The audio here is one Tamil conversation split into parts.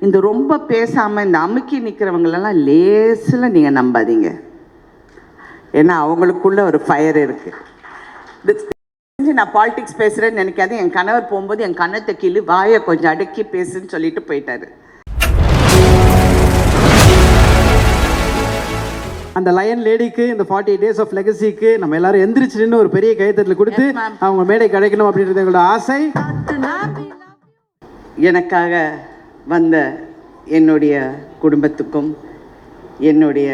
இந்த ரொம்ப பேசாமல் இந்த அமுக்கி நிற்கிறவங்களெல்லாம் லேசில் நீங்கள் நம்பாதீங்க. ஏன்னா அவங்களுக்குள்ள ஒரு ஃபயர் இருக்குது. நான் பாலிடிக்ஸ் பேசுகிறேன்னு நினைக்காது. என் கணவர் போகும்போது என் கண்ணத்தை கீழே வாயை கொஞ்சம் அடக்கி பேசுன்னு சொல்லிட்டு போயிட்டாரு. அந்த லயன் லேடிக்கு இந்த 48 days ஆஃப் லெகசிக்கு நம்ம எல்லாரும் எந்திரிச்சுன்னு ஒரு பெரிய கைத்தட்டல் கொடுத்து அவங்க மேடை கிடைக்கணும் அப்படின்றது எங்களோட ஆசை. எனக்காக வந்த என்னுடைய குடும்பத்துக்கும் என்னுடைய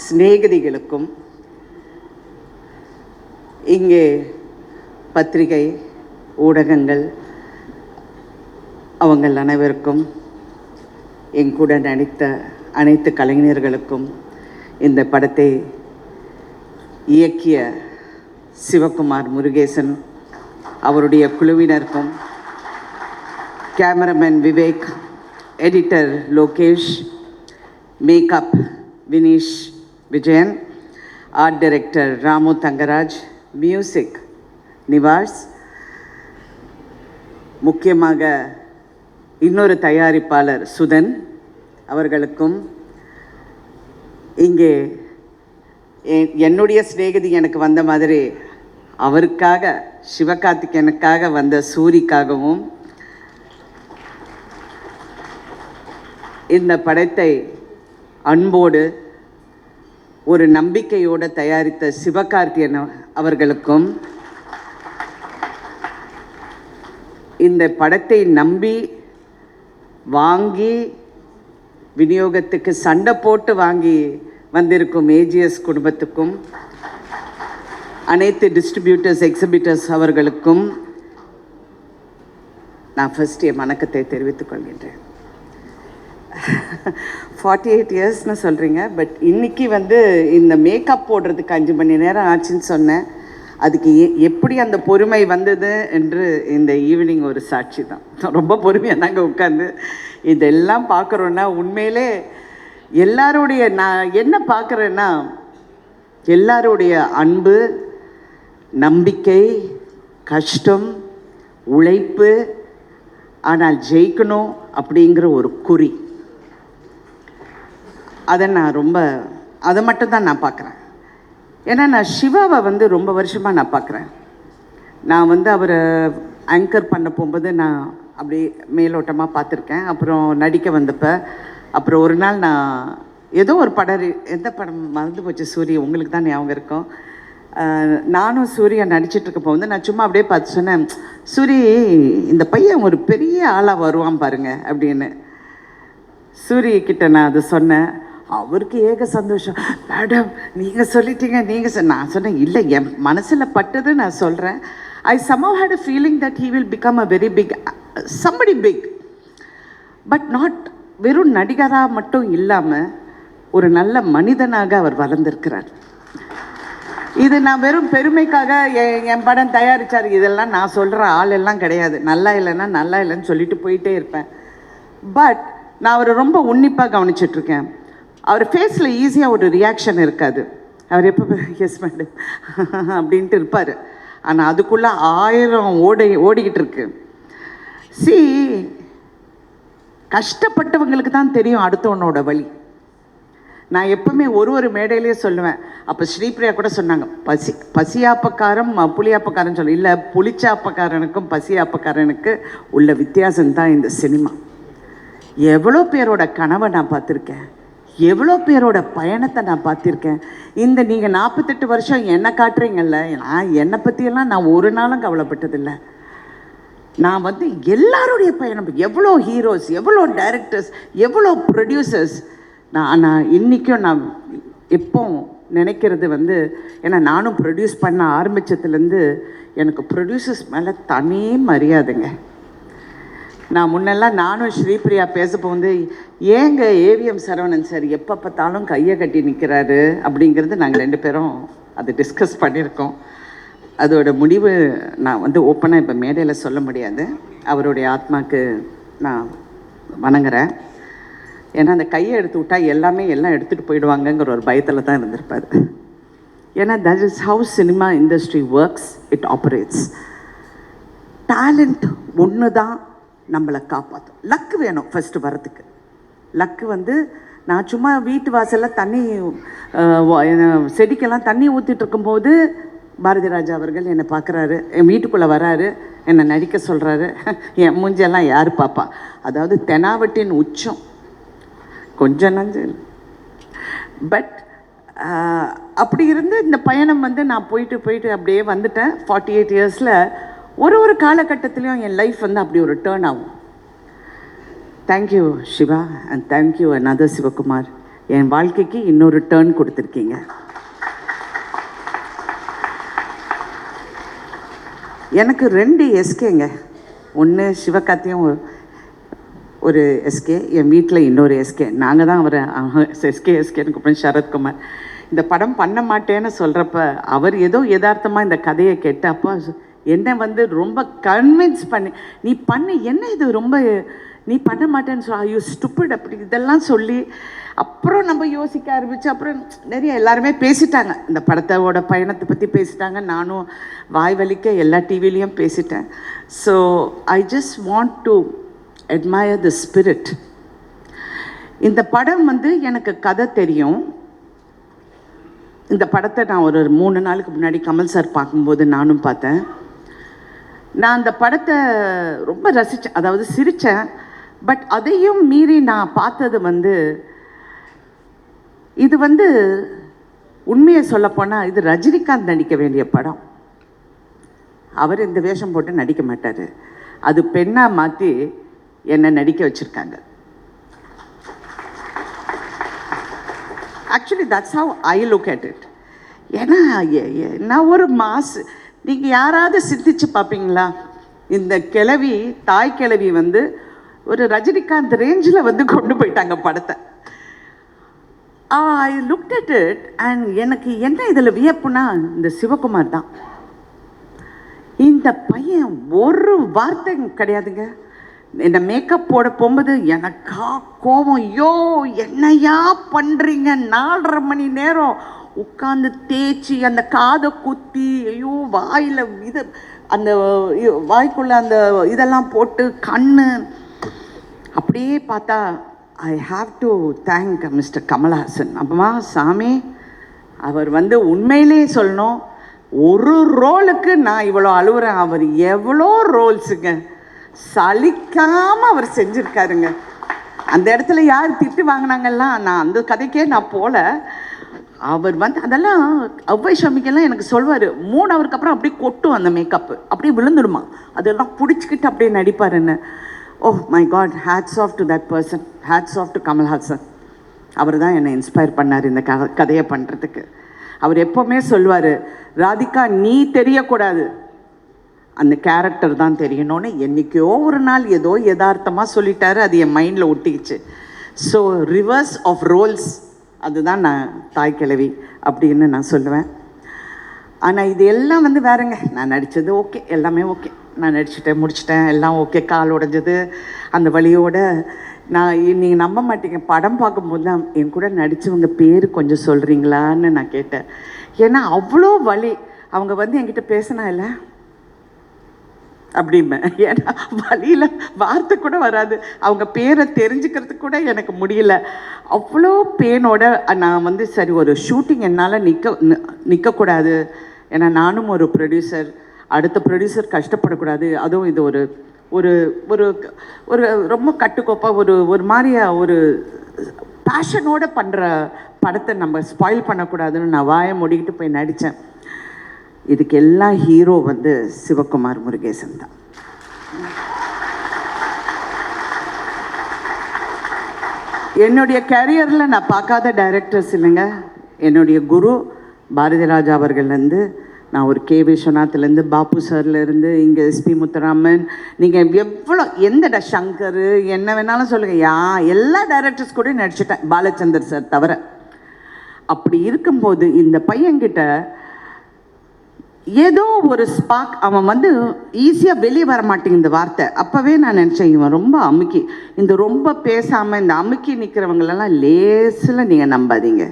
சிநேகிதிகளுக்கும் இங்கே பத்திரிகை ஊடகங்கள் அவங்கள் அனைவருக்கும் என் கூட நடித்த அனைத்து கலைஞர்களுக்கும் இந்த படத்தை இயக்கிய சிவகுமார் முருகேசன் அவருடைய குழுவினருக்கும், cameraman Vivek, editor Lokesh, makeup Vineesh Vijayan, art director Ramu Thangaraj, music Nivas, முக்கியமாக இன்னொரு தயாரிப்பாளர் சுதன் அவர்களுக்கும், இங்கே என்னுடைய சிநேகிதி எனக்கு வந்த மாதிரி அவருக்காக சிவகார்த்திகேயனுக்காக வந்த சூரிக்காகவும், இந்த படத்தை அன்போடு ஒரு நம்பிக்கையோடு தயாரித்த சிவகார்த்திகேயன் அவர்களுக்கும், இந்த படத்தை நம்பி வாங்கி விநியோகத்துக்கு சண்டை போட்டு வாங்கி வந்திருக்கும் ஏஜிஎஸ் குடும்பத்துக்கும், அனைத்து டிஸ்ட்ரிபியூட்டர்ஸ் எக்ஸிபிட்டர்ஸ் அவர்களுக்கும் நான் ஃபர்ஸ்ட் என் வணக்கத்தை தெரிவித்துக் கொள்கின்றேன். 48 இயர்ஸ்னு சொல்கிறீங்க, பட் இன்றைக்கி இந்த மேக்கப் போடுறதுக்கு 5 மணி நேரம் ஆச்சுன்னு சொன்னேன். அதுக்கு எப்படி அந்த பொறுமை வந்தது என்று இந்த ஈவினிங் ஒரு சாட்சி தான். ரொம்ப பொறுமையாக தாங்க உட்காந்து இதெல்லாம் பார்க்குறோன்னா உண்மையிலே எல்லாருடைய நான் என்ன பார்க்குறேன்னா எல்லாருடைய அன்பு, நம்பிக்கை, கஷ்டம், உழைப்பு, ஆனால் ஜெயிக்கணும் அப்படிங்கிற ஒரு குறி. அதை மட்டும்தான் நான் பார்க்குறேன். ஏன்னா நான் சிவாவை ரொம்ப வருஷமாக நான் பார்க்குறேன். நான் அவரை ஆங்கர் பண்ண போகும்போது நான் அப்படி மேலோட்டமாக பார்த்துருக்கேன். அப்புறம் நடிக்க வந்தப்போ, அப்புறம் ஒரு நாள் நான் ஏதோ ஒரு படம், எந்த படம் மறந்து போச்சு, சூரிய, உங்களுக்கு தான் ஞாபகம் இருக்கும். நானும் சூர்யா நடிச்சிட்ருக்கப்போ நான் சும்மா அப்படியே பார்த்து சொன்னேன், சூரி இந்த பையன் ஒரு பெரிய ஆளாக வருவான் பாருங்க அப்படின்னு. சூரியக்கிட்ட நான் அதை சொன்னேன். அவருக்கு ஏக சந்தோஷம். மேடம் நீங்கள் சொல்லிட்டீங்க, நான் சொன்னேன் இல்லை, என் மனசில் பட்டது நான் சொல்கிறேன். I somehow had a feeling that he will become a very big, somebody big. But not வெறும் நடிகராக மட்டும் இல்லாமல் ஒரு நல்ல மனிதனாக அவர் வளர்ந்திருக்கிறார். இது நான் வெறும் பெருமைக்காக என் படம் தயாரித்தார் இதெல்லாம் நான் சொல்கிற ஆள் எல்லாம் கிடையாது. நல்லா இல்லைன்னா நல்லா இல்லைன்னு சொல்லிட்டு போயிட்டே இருப்பேன். பட் நான் அவரை ரொம்ப உன்னிப்பாக கவனிச்சிட்ருக்கேன். அவர் ஃபேஸில் ஈஸியாக ஒரு ரியாக்ஷன் இருக்காது. அவர் எப்போ எஸ் மேடம் அப்படின்ட்டு இருப்பார். ஆனால் அதுக்குள்ளே 1000 ஓடிக்கிட்டு இருக்கு. கஷ்டப்பட்டவங்களுக்கு தான் தெரியும் அடுத்தவனோட வழி. நான் எப்பவுமே ஒரு மேடையிலேயே சொல்லுவேன். அப்போ ஸ்ரீபிரியா கூட சொன்னாங்க, பசியாப்பக்காரன் புளியாப்பக்காரன் சொல்ல, இல்லை புளிச்சாப்பக்காரனுக்கும் பசியாப்பக்காரனுக்கு உள்ள வித்தியாசம்தான் இந்த சினிமா. எவ்வளோ பேரோட கனவை நான் பார்த்துருக்கேன், எவ்வளோ பேரோட பயணத்தை நான் பார்த்துருக்கேன். நீங்கள் 48 வருஷம் என்னை காட்டுறீங்கல்ல, நான் என்னை பற்றியெல்லாம் நான் ஒரு நாளும் கவலைப்பட்டதில்லை. நான் எல்லாருடைய பயணம், எவ்வளோ ஹீரோஸ், எவ்வளோ டைரக்டர்ஸ், எவ்வளோ ப்ரொடியூசர்ஸ், நான் இன்றைக்கும் நான் எப்போ நினைக்கிறது ஏன்னா நானும் ப்ரொடியூஸ் பண்ண ஆரம்பித்ததுலேருந்து எனக்கு ப்ரொடியூசர்ஸ் மேலே தனி மரியாதைங்க. நான் முன்னெல்லாம் நானும் ஸ்ரீபிரியா பேசப்போ ஏங்க ஏவிஎம் சரவணன் சார் எப்போ பார்த்தாலும் கையை கட்டி நிற்கிறாரு அப்படிங்கிறது நாங்கள் 2 பேரும் அதை டிஸ்கஸ் பண்ணியிருக்கோம். அதோட முடிவு நான் ஓப்பனாக இப்போ மேடையில் சொல்ல முடியாது. அவருடைய ஆத்மாக்கு நான் வணங்குறேன். ஏன்னா அந்த கையை எடுத்து விட்டால் எல்லாம் எடுத்துகிட்டு போயிடுவாங்கங்கிற ஒரு பயத்தில் தான் இருந்திருப்பார். ஏன்னா that is how cinema industry works, it operates. Talent ஒன்று தான் நம்மளை காப்பாற்றும். லக்கு வேணும் ஃபஸ்ட்டு வரத்துக்கு. லக்கு வந்து நான் சும்மா வீட்டு வாசலில் தண்ணி செடிக்கெல்லாம் தண்ணி ஊற்றிட்டு இருக்கும்போது பாரதி ராஜா அவர்கள் என்னை பார்க்குறாரு, என் வீட்டுக்குள்ளே வராரு, என்னை நடிக்க சொல்கிறாரு. என் மூஞ்செல்லாம் யார் பாப்பா? அதாவது தெனாவட்டின் உச்சம், கொஞ்சம் நஞ்சு. பட் அப்படி இருந்து இந்த பயணம் வந்து நான் போயிட்டு அப்படியே வந்துட்டேன். 48 இயர்ஸில் ஒரு காலகட்டத்திலையும் என் லைஃப் வந்து அப்படி ஒரு டேர்ன் ஆகும். Thank you Siva and thank you another Sivakumar. என் வாழ்க்கைக்கு இன்னொரு டேர்ன் கொடுத்துருக்கீங்க. எனக்கு 2 எஸ்கேங்க. ஒன்று சிவகார்த்தியும் ஒரு எஸ்கே, என் வீட்டில் இன்னொரு எஸ்கே. நாங்கள் தான் அவரை எஸ்கேன்னு கூப்பிட்றேன், சரத்குமார். இந்த படம் பண்ண மாட்டேன்னு சொல்கிறப்ப அவர் ஏதோ யதார்த்தமாக இந்த கதையை கேட்டு அப்போ என்னை வந்து ரொம்ப கன்வின்ஸ் பண்ணி, நீ பண்ணு, என்ன இது ரொம்ப நீ பண்ண மாட்டேன்னு சொல்ல, யூ ஸ்டூபிட் அப்படி இதெல்லாம் சொல்லி அப்புறம் நம்ம யோசிக்க ஆரம்பித்து அப்புறம் நிறைய எல்லாருமே பேசிட்டாங்க. இந்த படத்தோட பயணத்தை பற்றி பேசிட்டாங்க. நானும் வாய் வலிக்க எல்லா டிவிலையும் பேசிட்டேன். So I just want to admire the spirit. இந்த படம் வந்து எனக்கு கதை தெரியும். இந்த படத்தை நான் ஒரு 3 நாளுக்கு முன்னாடி கமல் சார் பார்க்கும்போது நானும் பார்த்தேன். நான் அந்த படத்தை ரொம்ப ரசித்தேன், அதாவது சிரித்தேன். பட் அதையும் மீறி நான் பார்த்தது வந்து, இது வந்து உண்மையை சொல்லப்போனால் இது ரஜினிகாந்த் நடிக்க வேண்டிய படம். அவர் இந்த வேஷம் போட்டு நடிக்க மாட்டார். அது பெண்ணாக மாற்றி என்னை நடிக்க வச்சுருக்காங்க. Actually that's how I look at it. ஏன்னா நான் ஒரு மாசு, நீங்கள் யாராவது சிந்திச்சு பார்ப்பீங்களா? இந்த கிழவி, தாய் கிழவி வந்து ஒரு ரஜினிகாந்த் ரேஞ்சில் வந்து கொண்டு போயிட்டாங்க படத்தை. I look at it and எனக்கு என்ன இதில் வியப்புனா, இந்த சிவகுமார் தான். இந்த பையன் ஒரு வார்த்தை கிடையாதுங்க. இந்த மேக்கப் போட போகும்போது எனக்கா கோபம், ஐயோ என்னையா பண்ணுறீங்க, 4.5 மணி நேரம் உட்காந்து தேய்ச்சி அந்த காதை குத்தி, ஐயோ வாயில் இது அந்த வாய்க்குள்ளே அந்த இதெல்லாம் போட்டு கண்ணு அப்படியே பார்த்தா I have to thank mister Kamal Haasan. அப்பமா சாமி, அவர் வந்து உண்மையிலே சொல்லணும், ஒரு ரோலுக்கு நான் இவ்வளோ அழுவுறேன். அவர் எவ்வளோ ரோல்ஸுங்க சலிக்காமல் அவர் செஞ்சுருக்காருங்க. அந்த இடத்துல யார் திட்டு வாங்கினாங்கலாம், நான் அந்த கதைக்கே நான் போகல. அவர் வந்து அதெல்லாம் அவ்வை ஷமிக்கெல்லாம் எனக்கு சொல்வார், 3 ஹவருக்கு அப்புறம் அப்படியே கொட்டும் அந்த மேக்கப்பு, அப்படியே விழுந்துடுமா, அதெல்லாம் பிடிச்சிக்கிட்டு அப்படியே நடிப்பாருன்னு. Oh my God, hats off to that person, hats off to Kamal Haasan. அவர் தான் என்னை இன்ஸ்பயர் பண்ணார் இந்த கதையை பண்ணுறதுக்கு. அவர் எப்போவுமே சொல்வார், ராதிகா நீ தெரியக்கூடாது, அந்த கேரக்டர் தான் தெரியணும்னு. என்றைக்கோ ஒரு நாள் ஏதோ யதார்த்தமாக சொல்லிட்டாரு, அது என் மைண்டில் ஒட்டிக்கிச்சு. ஸோ ரிவர்ஸ் ஆஃப் ரோல்ஸ், அதுதான் நான் தாய் கிழவி அப்படின்னு நான் சொல்லுவேன். ஆனால் இது எல்லாம் வந்து வேறுங்க. நான் நடித்தது ஓகே, எல்லாமே ஓகே, நான் நடிச்சிட்டேன், முடிச்சிட்டேன், எல்லாம் ஓகே. கால் உடைஞ்சது அந்த வழியோட நான், நீங்கள் நம்ப மாட்டீங்க, படம் பார்க்கும்போது தான் என் கூட நடித்தவங்க பேர் கொஞ்சம் சொல்கிறீங்களான்னு நான் கேட்டேன். ஏன்னா அவ்வளோ வலி. அவங்க வந்து என்கிட்ட பேசினா இல்லை அப்படிம்பேன். ஏன்னா வழியில் வார்த்தை கூட வராது, அவங்க பேரை தெரிஞ்சுக்கிறதுக்கு கூட எனக்கு முடியல. அவ்வளோ பெயினோட நான் வந்து சரி ஒரு ஷூட்டிங் என்னால் நிற்கக்கூடாது. ஏன்னா நானும் ஒரு ப்ரொடியூசர், அடுத்த ப்ரொடியூசர் கஷ்டப்படக்கூடாது. அதுவும் இது ஒரு ஒரு ஒரு ஒரு ரொம்ப கட்டுக்கோப்பாக ஒரு மாதிரியா ஒரு பேஷனோடு பண்ணுற படத்தை நம்ம ஸ்பாயில் பண்ணக்கூடாதுன்னு நான் வாயை மூடிக்கிட்டு போய் நடித்தேன். இதுக்கு எல்லாம் ஹீரோ வந்து சிவகுமார் முருகேசன் தான். என்னுடைய கேரியரில் நான் பார்க்காத டைரக்டர்ஸ் இல்லைங்க. என்னுடைய குரு பாரதி ராஜா அவர்கள்லேருந்து, நான் ஒரு கே விஸ்வநாத்லேருந்து, பாபு சார்லேருந்து, இங்கே எஸ்பி முத்துராமன், நீங்கள் எவ்வளோ எந்த சங்கர் என்ன வேணாலும் சொல்லுங்கள், எல்லா டைரக்டர்ஸ் கூட நடிச்சிட்டேன், பாலச்சந்தர் சார் தவிர. அப்படி இருக்கும்போது இந்த பையன்கிட்ட ஏதோ ஒரு ஸ்பார்க், அவன் வந்து ஈஸியாக வெளியே வர மாட்டேங்க இந்த வார்த்தை. அப்போவே நான் நினச்சேன், இவன் ரொம்ப அமுக்கி, இந்த ரொம்ப பேசாமல் இந்த அமுக்கி நிற்கிறவங்களெல்லாம் லேசில் நீங்கள் நம்பாதீங்க.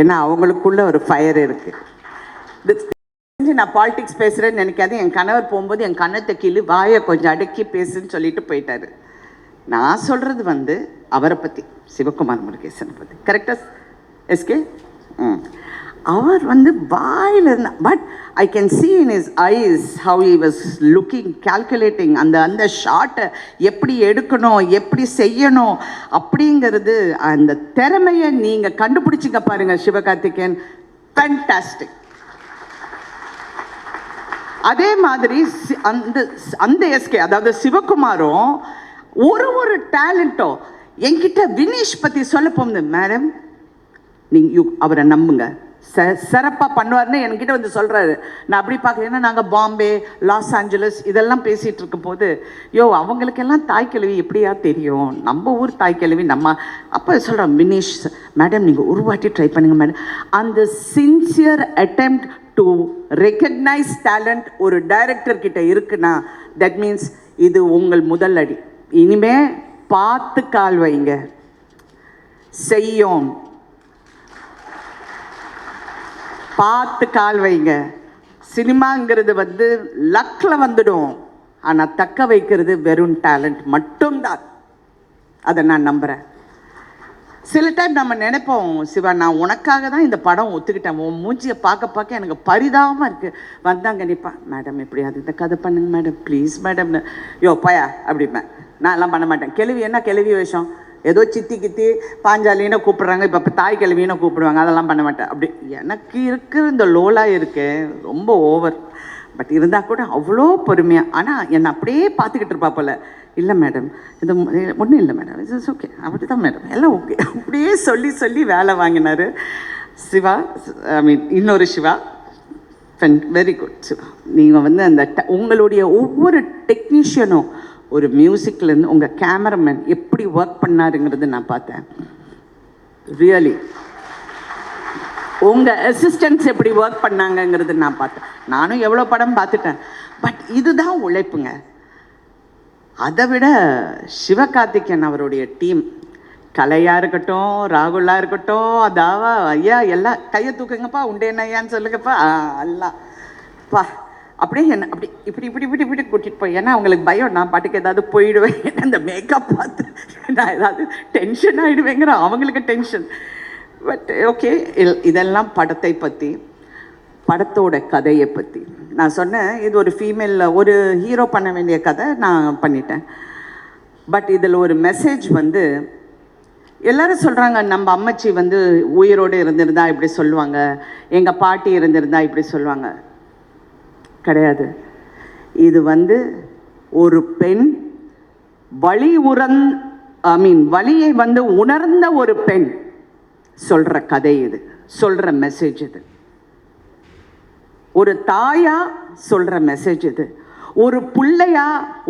ஏன்னா அவங்களுக்குள்ள ஒரு ஃபயர் இருக்குது. நான் பாலிடிக்ஸ் பேசுகிறேன்னு நினைக்காது. என் கணவர் போகும்போது என் கண்ணத்தை கிளி வாயை கொஞ்சம் அடக்கி பேசுன்னு சொல்லிட்டு போயிட்டாரு. நான் சொல்கிறது வந்து அவரை பற்றி, சிவகுமார் முருகேசனை பற்றி. கரெக்டாக எஸ்கே? அவர் வந்து வாயில் இருந்தா, but I can see in his eyes how he was looking, calculating. அந்த ஷாட்டை எப்படி எடுக்கணும், எப்படி செய்யணும் அப்படிங்கிறது, அந்த திறமையை நீங்கள் கண்டுபிடிச்சிக்க பாருங்க சிவகார்த்திகேயன். ஃபேண்டாஸ்டிக். அதே மாதிரி அந்த எஸ்கே, அதாவது சிவகுமாரும் ஒரு டேலண்ட்டோ என்கிட்ட வினீஷ் பற்றி சொல்ல போகுது. மேடம் நீங்கள் அவரை நம்புங்க, சிறப்பாக பண்ணுவார்னு என்கிட்ட வந்து சொல்கிறாரு. நான் அப்படி பார்க்குறேன். ஏன்னா நாங்கள் பாம்பே, லாஸ் ஏஞ்சலஸ் இதெல்லாம் பேசிகிட்டு இருக்கும் போது, அவங்களுக்கெல்லாம் தாய்க்கிழவி எப்படியா தெரியும், நம்ம ஊர் தாய்க்கிழவி நம்ம. அப்போ சொல்கிறோம், வினீஷ் மேடம் நீங்கள் ஒரு வாட்டி ட்ரை பண்ணுங்க மேடம். அந்த sincere attempt to recognise talent ஒரு டைரக்டர் கிட்ட இருக்குன்னா, தட் மீன்ஸ் இது உங்கள் முதல் அடி. இனிமே பார்த்து கால் வைங்க, செய்யும் பார்த்து கால் வைங்க. சினிமாங்கிறது வந்து லக்கில் வந்துடும், ஆனால் தக்க வைக்கிறது வெறும் டேலண்ட் மட்டும்தான். அதை நான் நம்புகிறேன். சில டைம் நம்ம நினைப்போம், சிவா நான் உனக்காக தான் இந்த படம் ஒத்துக்கிட்டேன், உன் மூஞ்சியை பார்க்க எனக்கு பரிதாபமாக இருக்குது. வந்தாங்க நிற்பா, மேடம் எப்படியாவது இந்த கதை பண்ணுங்க மேடம் ப்ளீஸ் மேடம்னு. பயா அப்படிப்பேன். நான் எல்லாம் பண்ண மாட்டேன். கிழவி என்ன கிழவி வேஷம், ஏதோ சித்தி கித்தி பாஞ்சாலின்னு கூப்பிட்றாங்க, இப்போ தாய் கிழவின்னு கூப்பிடுவாங்க, அதெல்லாம் பண்ண மாட்டேன். அப்படி எனக்கு இருக்கிற இந்த லோலாக இருக்கு ரொம்ப ஓவர். பட் இருந்தால் கூட அவ்வளோ பொறுமையாக. ஆனால் என்னை அப்படியே பார்த்துக்கிட்டு இருப்பா போல. இல்லை மேடம் இது ஒன்றும் இல்லை மேடம், இட்ஸ் ஓகே, அப்படி தான் மேடம் எல்லாம் ஓகே அப்படியே சொல்லி வேலை வாங்கினார் சிவா. ஐ மீன் இன்னொரு சிவா. Very good Siva. நீங்கள் வந்து அந்த உங்களுடைய ஒவ்வொரு டெக்னீஷியனும், ஒரு மியூசிக்லேருந்து உங்கள் கேமராமேன் எப்படி ஒர்க் பண்ணாருங்கிறது நான் பார்த்தேன். ரியலி உங்கள் அசிஸ்டன்ட்ஸ் எப்படி ஒர்க் பண்ணாங்கங்கிறது நான் பார்த்தேன். நானும் எவ்வளோ படம் பார்த்துட்டேன். பட் இதுதான் உழைப்புங்க. அதை விட சிவகார்த்திகேயன் அவருடைய டீம், கலையாக இருக்கட்டும், ராகுலாக இருக்கட்டும், அதாவா ஐயா எல்லாம் கையை தூக்குங்கப்பா, உண்டேன்னு ஐயான்னு சொல்லுங்கப்பா, எல்லாம் பா அப்படியே என்ன அப்படி இப்படி கூட்டிகிட்டு போய். ஏன்னா அவங்களுக்கு பயம், நான் பாட்டுக்கு ஏதாவது போயிடுவேன், அந்த மேக்கப் பார்த்து நான் ஏதாவது டென்ஷன் ஆகிடுவேங்கிற அவங்களுக்கு டென்ஷன். பட் ஓகே, இதெல்லாம் படத்தை பற்றி, படத்தோட கதையை பற்றி நான் சொன்னேன். இது ஒரு ஃபீமேல், ஒரு ஹீரோ பண்ண வேண்டிய கதை நான் பண்ணிட்டேன். பட் இதில் ஒரு மெசேஜ் வந்து, எல்லாரும் சொல்கிறாங்க நம்ம அம்மச்சி வந்து உயிரோடு இருந்திருந்தா இப்படி சொல்லுவாங்க, எங்கள் பாட்டி இருந்திருந்தா இப்படி சொல்லுவாங்க. கிடையாது. இது வந்து ஒரு பெண் வலியை வந்து உணர்ந்த ஒரு பெண் சொல்கிற கதை இது, சொல்கிற மெசேஜ் இது. ஒரு தாயா சொல்கிற மெசேஜ் இது. ஒரு பிள்ளையா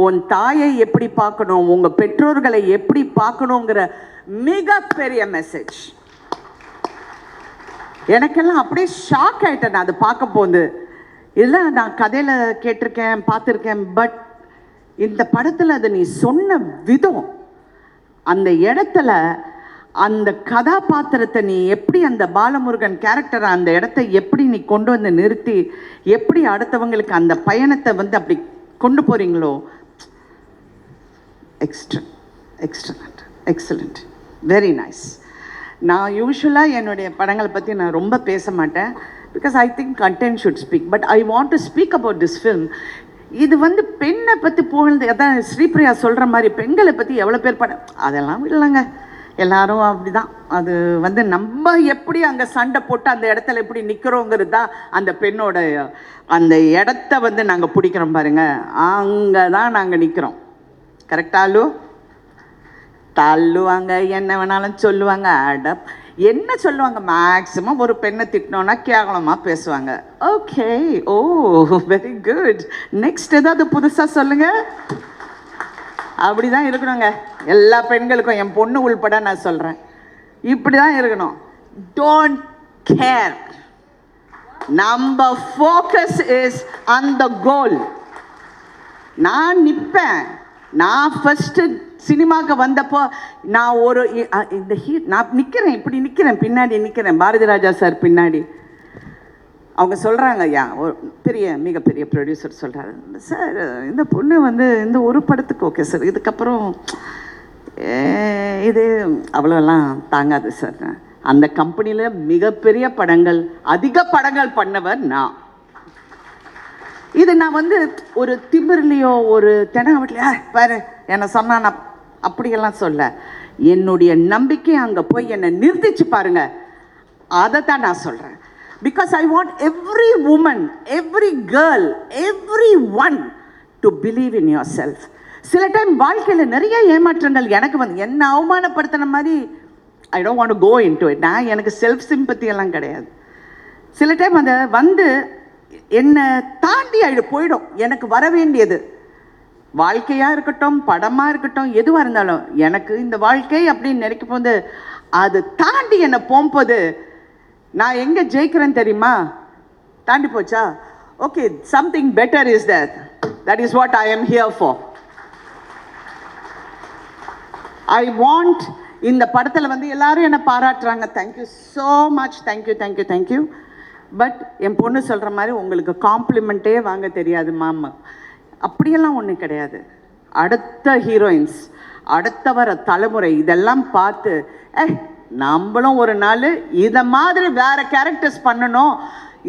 உன் தாயை எப்படி பார்க்கணும், உங்கள் பெற்றோர்களை எப்படி பார்க்கணுங்கிற மிகப்பெரிய மெசேஜ். எனக்கெல்லாம் அப்படியே ஷாக் ஆகிட்டேன் நான் அதை பார்க்க போது. இதெல்லாம் நான் கதையில் கேட்டிருக்கேன், பார்த்துருக்கேன். பட் இந்த படத்தில் அதை நீ சொன்ன விதம், அந்த இடத்துல அந்த கதாபாத்திரத்தை நீ எப்படி, அந்த பாலமுருகன் கேரக்டரை அந்த இடத்த எப்படி நீ கொண்டு வந்து நிறுத்தி, எப்படி அடுத்தவங்களுக்கு அந்த பயணத்தை வந்து அப்படி கொண்டு போகிறீங்களோ, எக்ஸலண்ட், வெரி நைஸ். நான் யூஸ்வலாக என்னுடைய படங்களை பற்றி நான் ரொம்ப பேச மாட்டேன், because I think content should speak. But I want to speak about this film. இது வந்து பெண்ணை பற்றி புகழ்ந்து, அதான் ஸ்ரீபிரியா சொல்கிற மாதிரி பெண்களை பற்றி எவ்வளோ பேர் படம், அதெல்லாம் இல்லைங்க, எல்லாரும் அப்படி தான். அது வந்து நம்ம எப்படி அங்கே சண்டை போட்டு அந்த இடத்துல எப்படி நிற்கிறோங்கிறது தான் அந்த பெண்ணோட அந்த இடத்த வந்து நாங்கள் பிடிக்கிறோம் பாருங்க, அங்கே தான் நாங்கள் நிற்கிறோம். கரெக்டாலு தள்ளுவாங்க, என்ன வேணாலும் சொல்லுவாங்க, என்ன சொல்லுவாங்க, மேக்ஸிமம் ஒரு பெண்ணை திட்டினோன்னா கேவலமாக பேசுவாங்க. ஓகே, ஓ வெரி குட். நெக்ஸ்ட் ஏதாவது புதுசாக சொல்லுங்கள். அப்படி தான் இருக்கணுங்க எல்லா பெண்களுக்கும், என் பொண்ணு உள்பட நான் சொல்கிறேன், இப்படி தான் இருக்கணும். டோன்ட் கேர், நம்ம ஃபோக்கஸ் இஸ் ஆன் த கோல். நான் நிற்பேன். நான் ஃபஸ்ட்டு சினிமாவுக்கு வந்தப்போ நான் ஒரு நான் நிற்கிறேன், இப்படி நிற்கிறேன், பின்னாடி நிற்கிறேன், பாரதி ராஜா சார் பின்னாடி. அவங்க சொல்கிறாங்க, ஐயா ஒரு மிகப்பெரிய ப்ரொடியூசர் சொல்கிறாரு, சார் இந்த பொண்ணு வந்து இந்த ஒரு படத்துக்கு ஓகே சார், இதுக்கப்புறம் இது அவ்வளோலாம் தாங்காது சார். அந்த கம்பெனியில் மிகப்பெரிய படங்கள், அதிக படங்கள் பண்ணவர் நான். இது நான் வந்து ஒரு திமிர்லையோ ஒரு தெனாவட்லையோ பாரு என்னை சொன்னா நான் அப்படியெல்லாம் சொல்ல. என்னுடைய நம்பிக்கை அங்கே போய் என்னை நிறுத்திச்சு பாருங்க, அதை தான் நான் சொல்கிறேன். Because I want every woman, every girl, every one to believe in your self. சில டைம் வாழ்க்கையில் நிறைய ஏமாற்றங்கள் எனக்கு வந்து என்ன அவமானப்படுத்தின மாதிரி I don't want to go in to it. நான் எனக்கு செல்ஃப் சிம்பத்தி எல்லாம் கிடையாது. சில டைம் அதை வந்து என்னை தாண்டி போயிடும். எனக்கு வர வேண்டியது வாழ்க்கையாக இருக்கட்டும், படமாக இருக்கட்டும், எதுவாக இருந்தாலும் எனக்கு இந்த வாழ்க்கை அப்படின்னு நினைக்கும் போது அது தாண்டி என்னை போகும்போது நான் எங்கே ஜெயிக்கிறேன்னு தெரியுமா? தாண்டி போச்சா? Okay, something better is that is what I am here for. I want இந்த படத்தில் வந்து எல்லாரும் என்னை பாராட்டுறாங்க. Thank you so much, thank you. But என் பொண்ணு சொல்கிற மாதிரி உங்களுக்கு காம்ப்ளிமெண்ட்டே வாங்க தெரியாது மாமா, அப்படியெல்லாம் ஒன்றும் கிடையாது. அடுத்த ஹீரோயின்ஸ், அடுத்த வர தலைமுறை இதெல்லாம் பார்த்து நம்மளும் ஒரு நாள் இதை மாதிரி வேற கேரக்டர்ஸ் பண்ணணும்,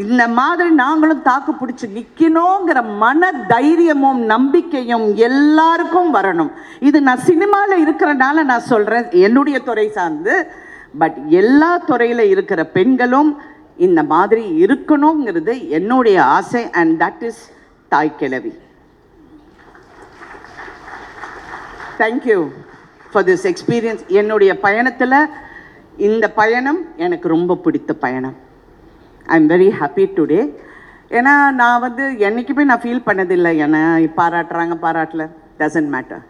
இந்த மாதிரி நாங்களும் தாக்கு பிடிச்சி நிற்கணுங்கிற மன தைரியமும் நம்பிக்கையும் எல்லாருக்கும் வரணும். இது நான் சினிமாவில் இருக்கிறனால நான் சொல்கிறேன், என்னுடைய துறை சார்ந்து. பட் எல்லா துறையில் இருக்கிற பெண்களும் இந்த மாதிரி இருக்கணுங்கிறது என்னுடைய ஆசை. அண்ட் தட் இஸ் தாய் கிழவி. Thank you for this experience. என்னுடைய பயணத்தில் இந்த பயணம் எனக்கு ரொம்ப பிடித்த பயணம். I am very happy today. ஏன்னா நான் வந்து என்றைக்குமே நான் ஃபீல் பண்ணதில்லை என்னை பாராட்டுறாங்க பாராட்டல, டசன்ட் மேட்டர்.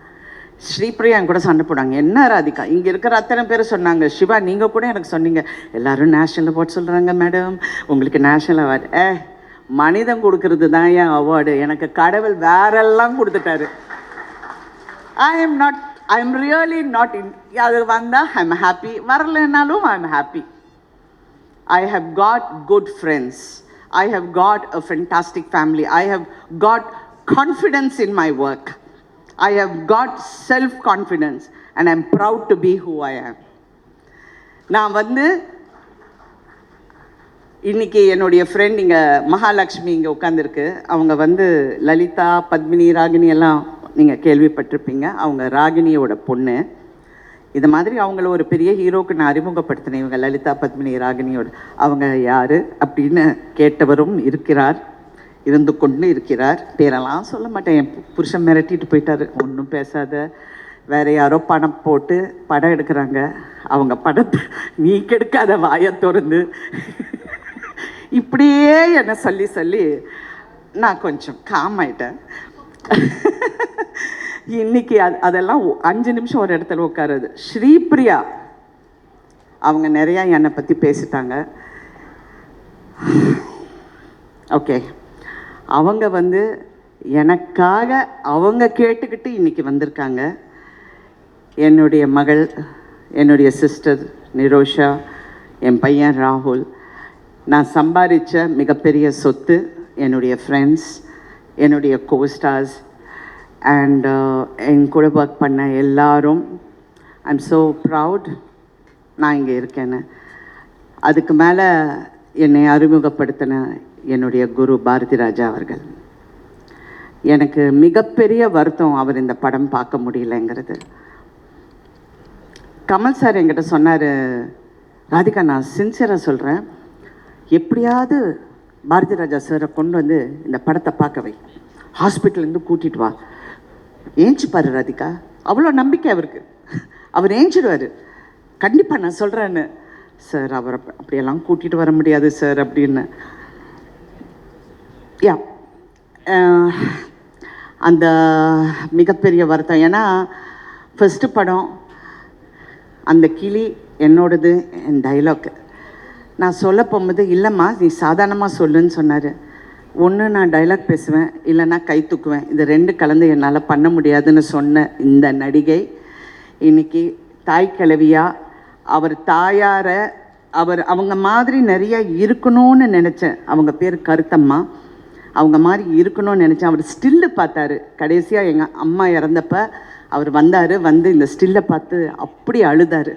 ஸ்ரீபிரியா கூட சண்டை போடாங்க, என்ன ராதிகா இங்கே இருக்கிற அத்தனை பேர் சொன்னாங்க, சிவா நீங்கள் கூட எனக்கு சொன்னீங்க எல்லோரும் நேஷ்னல் அவார்ட் சொல்கிறாங்க மேடம், உங்களுக்கு நேஷ்னல் அவார்டு. மனிதன் கொடுக்கறது தான் என் அவார்டு, எனக்கு கடவுள் வேறெல்லாம் கொடுத்துட்டாரு. I am really not in. அது வந்தால் ஐ எம் ஹாப்பி, வரலைன்னாலும் I am happy. I have got good friends. I have got a fantastic family. I have got confidence in my work. I have got self-confidence and I'm proud to be who I am. நான் வந்து இன்னைக்கு என்னுடைய ஃப்ரெண்ட் இங்கே மகாலட்சுமி இங்கே உட்காந்துருக்கு. அவங்க வந்து லலிதா, பத்மினி, ராகினி எல்லாம் நீங்கள் கேள்விப்பட்டிருப்பீங்க. அவங்க ராகினியோட பொண்ணு. இது மாதிரி அவங்கள ஒரு பெரிய ஹீரோக்கு நான் அறிமுகப்படுத்தினேன். இவங்க லலிதா, பத்மினி, ராகினியோட அவங்க யார் அப்படின்னு கேட்டவரும் இருந்து கொண்டு இருக்கிறார். பேரெல்லாம் சொல்ல மாட்டேன், என் புருஷன் மிரட்டிட்டு போயிட்டாரு, ஒன்றும் பேசாத, வேறு யாரோ பணம் போட்டு படம் எடுக்கிறாங்க, அவங்க படத்தை நீ கெடுக்காத வாயை திறந்து இப்படியே என்னை சொல்லி நான் கொஞ்சம் காம் ஆயிட்டேன். இன்னைக்கு அதெல்லாம் 5 நிமிஷம் ஒரு இடத்துல உட்காருது. ஸ்ரீபிரியா அவங்க நிறையா என்னை பற்றி பேசிட்டாங்க. ஓகே, அவங்க வந்து எனக்காக அவங்க கேட்டுக்கிட்டு இன்னைக்கு வந்திருக்காங்க. என்னுடைய மகள், என்னுடைய சிஸ்டர் நிரோஷா, என் பையன் ராகுல், நான் சம்பாதிச்ச மிகப்பெரிய சொத்து, என்னுடைய ஃப்ரெண்ட்ஸ், என்னுடைய கோஸ்டார்ஸ் அண்ட் என் கூட ஒர்க் பண்ண எல்லாரும். ஐ எம் ஸோ ப்ரவுட் நான் இங்கே இருக்கேன்னு. அதுக்கு மேலே என்னை அறிமுகப்படுத்தின என்னுடைய குரு பாரதி ராஜா அவர்கள். எனக்கு மிகப்பெரிய வருத்தம் அவர் இந்த படம் பார்க்க முடியலைங்கிறது. கமல் சார் என்கிட்ட சொன்னார், ராதிகா நான் சின்சியராக சொல்கிறேன், எப்படியாவது பாரதி ராஜா சாரை கொண்டு வந்து இந்த படத்தை பார்க்க வை, ஹாஸ்பிட்டல்லேருந்து கூட்டிகிட்டு வா, ஏஞ்சிப்பார் ராதிகா, அவ்வளோ நம்பிக்கை அவருக்கு, அவர் ஏஞ்சிடுவார் கண்டிப்பாக, நான் சொல்கிறேன்னு. சார் அவரை அப்படியெல்லாம் கூட்டிகிட்டு வர முடியாது சார் அப்படின்னு. யா அந்த மிகப்பெரிய வருத்தம். ஏன்னா ஃபஸ்ட்டு படம், அந்த கிளி என்னோடது, என் டைலாக்கு நான் சொல்ல போகும்போது, இல்லைம்மா நீ சாதாரணமாக சொல்லுன்னு சொன்னார். ஒன்று நான் டைலாக் பேசுவேன், இல்லைன்னா கை தூக்குவேன், இது 2 கலந்து என்னால் பண்ண முடியாதுன்னு சொன்ன இந்த நடிகை இன்னைக்கு தாய் கிழவியா, அவர் தாயாரை அவங்க மாதிரி நிறைய இருக்கணும்னு நினச்சேன். அவங்க பேர் கருத்தம்மா. அவங்க மாதிரி இருக்கணும்னு நினச்சேன். அவர் ஸ்டில்லு பார்த்தாரு. கடைசியாக எங்கள் அம்மா இறந்தப்ப அவர் வந்தார். வந்து இந்த ஸ்டில்லை பார்த்து அப்படி அழுதார்.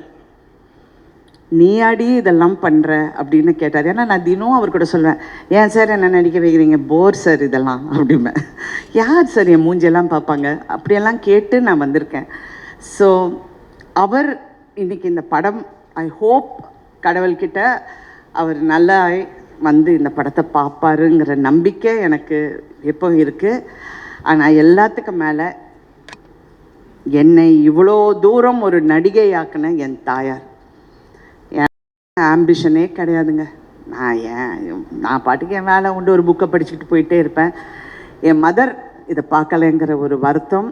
நீயாடி இதெல்லாம் பண்ணுற அப்படின்னு கேட்டார். ஏன்னா நான் தினம் அவர் கூட சொல்வேன், ஏன் சார் என்ன நடிக்க வைக்கிறீங்க, போர் சார் இதெல்லாம் அப்படிம்பேன். யார் சார் என் மூஞ்செல்லாம் பார்ப்பாங்க, அப்படியெல்லாம் கேட்டு நான் வந்திருக்கேன். ஸோ அவர் இன்றைக்கி இந்த படம், ஐ ஹோப் கடவுள்கிட்ட அவர் நல்லா வந்து இந்த படத்தை பார்ப்பாருங்கிற நம்பிக்கை எனக்கு எப்போ இருக்குது. ஆனால் எல்லாத்துக்கும் மேலே என்னை இவ்வளோ தூரம் ஒரு நடிகையாக்குன என் தாயார். ஆம்பிஷனே கிடையாதுங்க. நான் பாட்டுக்கு என் வேலை உண்டு, ஒரு புக்கை படிச்சுக்கிட்டு போயிட்டே இருப்பேன். என் மதர் இதை பார்க்கலைங்கிற ஒரு வருத்தம்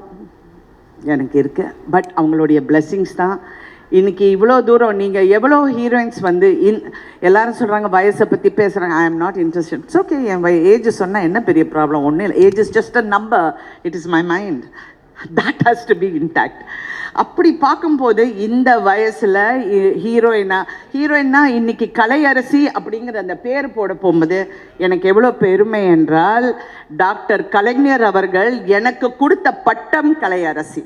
எனக்கு இருக்குது. பட் அவங்களுடைய பிளெஸ்ஸிங்ஸ் தான் இன்றைக்கி இவ்வளோ தூரம். நீங்கள் எவ்வளோ ஹீரோயின்ஸ் வந்து எல்லாரும் சொல்கிறாங்க வயசை பற்றி பேசுகிறாங்க. I am not interested. It's okay. என் ஏஜ் சொன்னால் என்ன பெரிய ப்ராப்ளம்? ஒன்றும் இல்லை. Age is just a number. It is my mind. That has to be intact. அப்படி பார்க்கும்போது இந்த வயசில் ஹீரோயின்னா இன்னைக்கு கலையரசி அப்படிங்கிற அந்த பேர் போட போகும்போது எனக்கு எவ்வளோ பெருமை என்றால், டாக்டர் கலைஞர் அவர்கள் எனக்கு கொடுத்த பட்டம் கலையரசி.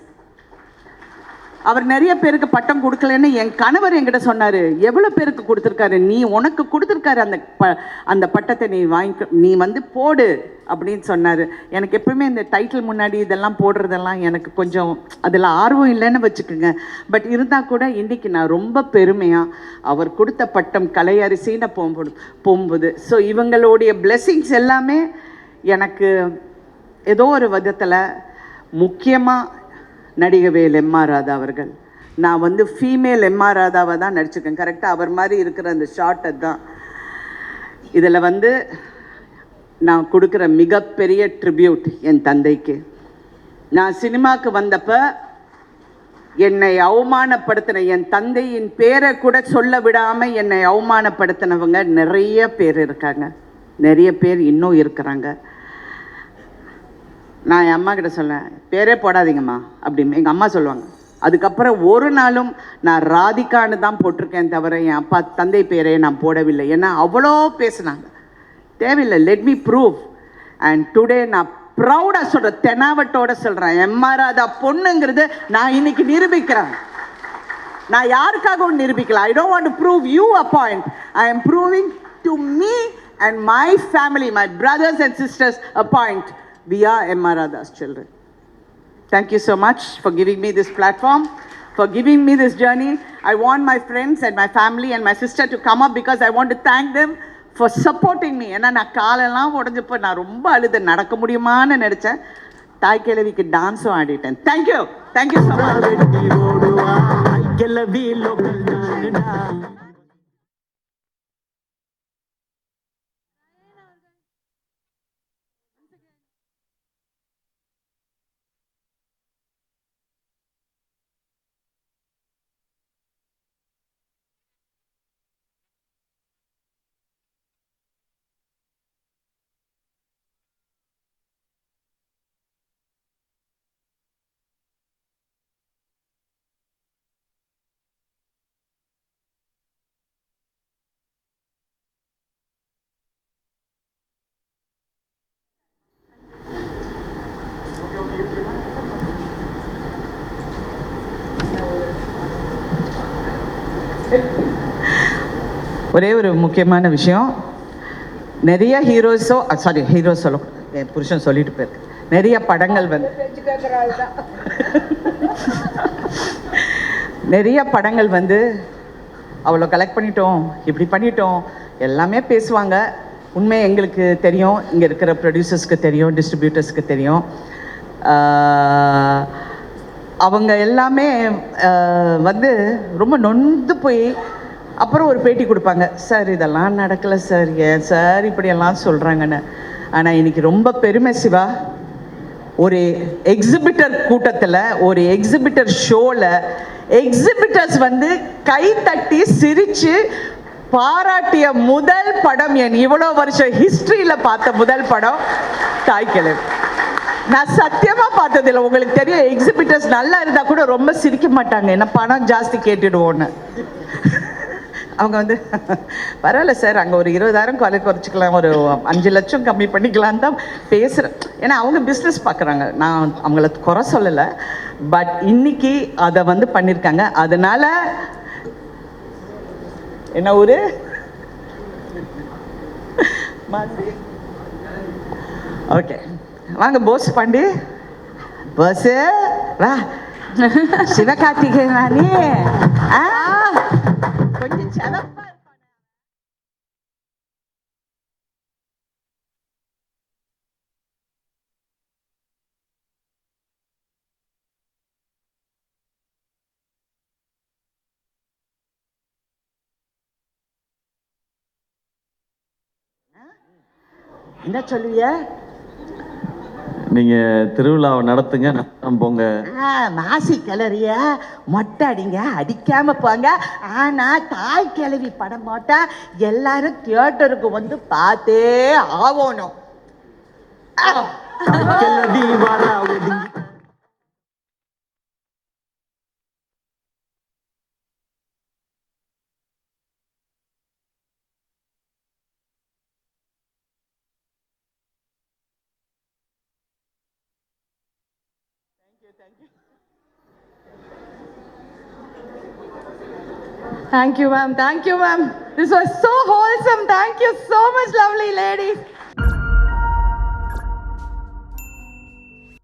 அவர் நிறைய பேருக்கு பட்டம் கொடுக்கலன்னு என் கணவர் என்கிட்ட சொன்னார். எவ்வளோ பேருக்கு கொடுத்துருக்காரு, நீ உனக்கு கொடுத்துருக்காரு அந்த பட்டத்தை, நீ வந்து போடு அப்படின்னு சொன்னார். எனக்கு எப்பவுமே இந்த டைட்டில் முன்னாடி இதெல்லாம் போடுறதெல்லாம் எனக்கு கொஞ்சம் அதில் ஆர்வம் இல்லைன்னு வச்சுக்கோங்க. பட் இருந்தால் கூட இன்றைக்கி நான் ரொம்ப பெருமையாக அவர் கொடுத்த பட்டம் கலையரசின்னு போகும்போது ஸோ இவங்களுடைய பிளெஸ்ஸிங்ஸ் எல்லாமே எனக்கு ஏதோ ஒரு விதத்தில், முக்கியமாக நடிகவேல் எம்.ஆர். ராதா அவர்கள். நான் வந்து ஃபீமேல் எம்.ஆர். ராதாவை தான் நடிச்சிருக்கேன். கரெக்டாக அவர் மாதிரி இருக்கிற அந்த ஷார்ட் அதுதான். இதில் வந்து நான் கொடுக்குற மிகப்பெரிய ட்ரிபியூட் என் தந்தைக்கு. நான் சினிமாவுக்கு வந்தப்போ என்னை அவமானப்படுத்தின, என் தந்தையின் பேரை கூட சொல்ல விடாமல் என்னை அவமானப்படுத்தினவங்க நிறைய பேர் இருக்காங்க. நிறைய பேர் இன்னும் இருக்கிறாங்க. நான் என் அம்மா கிட்ட சொன்னேன், பேரே போடாதீங்கம்மா அப்படின்னு. எங்கள் அம்மா சொல்லுவாங்க. அதுக்கப்புறம் ஒரு நாளும் நான் ராதிகான்னு தான் போட்டிருக்கேன் தவிர என் அப்பா தந்தை பேரே நான் போடவில்லை. ஏன்னா அவ்வளோ பேசுனாங்க. தேவையில்லை. Let me prove. And today நான் ப்ரௌடாக சொல்கிறேன், தெனாவட்டோட சொல்கிறேன், எம்.ஆர். ராதா பொண்ணுங்கிறது நான் இன்னைக்கு நிரூபிக்கிறேன். நான் யாருக்காகவும் நிரூபிக்கல. I don't want to prove you a point. I am proving to me and my family, my brothers and sisters a point. We are M.R. Radha's children. Thank you so much for giving me this platform, for giving me this journey. I want my friends and my family and my sister to come up because I want to thank them for supporting me. ஏன்னா நான் காலெல்லாம் உடஞ்சப்போ நான் ரொம்ப அழுது நடக்க முடியுமான்னு நினச்சேன். தாய் கிழவிக்கு டான்ஸும் ஆடிட்டேன். தேங்க்யூ. Thank you so much. ஒரே ஒரு முக்கியமான விஷயம், நிறைய ஹீரோஸ் சொல்ல என் புருஷன் சொல்லிட்டு போயிருக்கு. நிறைய படங்கள் வந்து நிறைய படங்கள் வந்து அவ்வளோ கலெக்ட் பண்ணிட்டோம், இப்படி பண்ணிட்டோம் எல்லாமே பேசுவாங்க. உண்மை எங்களுக்கு தெரியும், இங்கே இருக்கிற ப்ரொடியூசர்ஸ்க்கு தெரியும், டிஸ்ட்ரிபியூட்டர்ஸ்க்கு தெரியும். அவங்க எல்லாமே வந்து ரொம்ப நொந்து போய் அப்புறம் ஒரு பேட்டி கொடுப்பாங்க, சார் இதெல்லாம் நடக்கலை சார், ஏன் சார் இப்படியெல்லாம் சொல்கிறாங்கன்னு. ஆனால் இன்றைக்கி ரொம்ப பெருமை சிவா, ஒரு எக்ஸிபிட்டர் கூட்டத்தில், ஒரு எக்ஸிபிட்டர் ஷோவில் எக்ஸிபிட்டர்ஸ் வந்து கை தட்டி சிரித்து பாராட்டிய முதல் படம், என் இவ்வளோ வருஷம் ஹிஸ்ட்ரியில் பார்த்த முதல் படம் தாய்க்கிழவி. நான் சத்தியமாக பார்த்ததில்லை. உங்களுக்கு தெரியும், எக்ஸிபிட்டர்ஸ் நல்லா இருந்தால் கூட ரொம்ப சிரிக்க மாட்டாங்க, ஏன்னா பணம் ஜாஸ்தி கேட்டுடுவோன்னு. அவங்க வந்து பரவாயில்ல சார், அங்கே ஒரு 20,000 குறைச்சிக்கலாம், ஒரு 5 லட்சம் கம்மி பண்ணிக்கலான்னு தான் பேசுகிறேன். ஏன்னா அவங்க பிஸ்னஸ் பார்க்குறாங்க, நான் அவங்கள குறை சொல்லலை. பட் இன்னைக்கு அதை வந்து பண்ணியிருக்காங்க. அதனால என்ன ஊர் ஓகே, வாங்க போஸ் பாண்டி. போஸ் வா, சிவகார்த்திகேயன் ராணி. கொஞ்சம் செலப்பா என்ன சொல்லுவிய? நீங்க திருவிழாவை நடத்துங்க, நான் போங்க. மாசி கிளறிய மொட்டை அடிங்க, அடிக்காம போங்க. ஆனா தாய் கிளவி படம் போட்டா எல்லாரும் தியேட்டருக்கு வந்து பார்த்தே ஆகணும். Thank you, ma'am. Thank you, ma'am. This was so wholesome. Thank you so much, lovely ladies.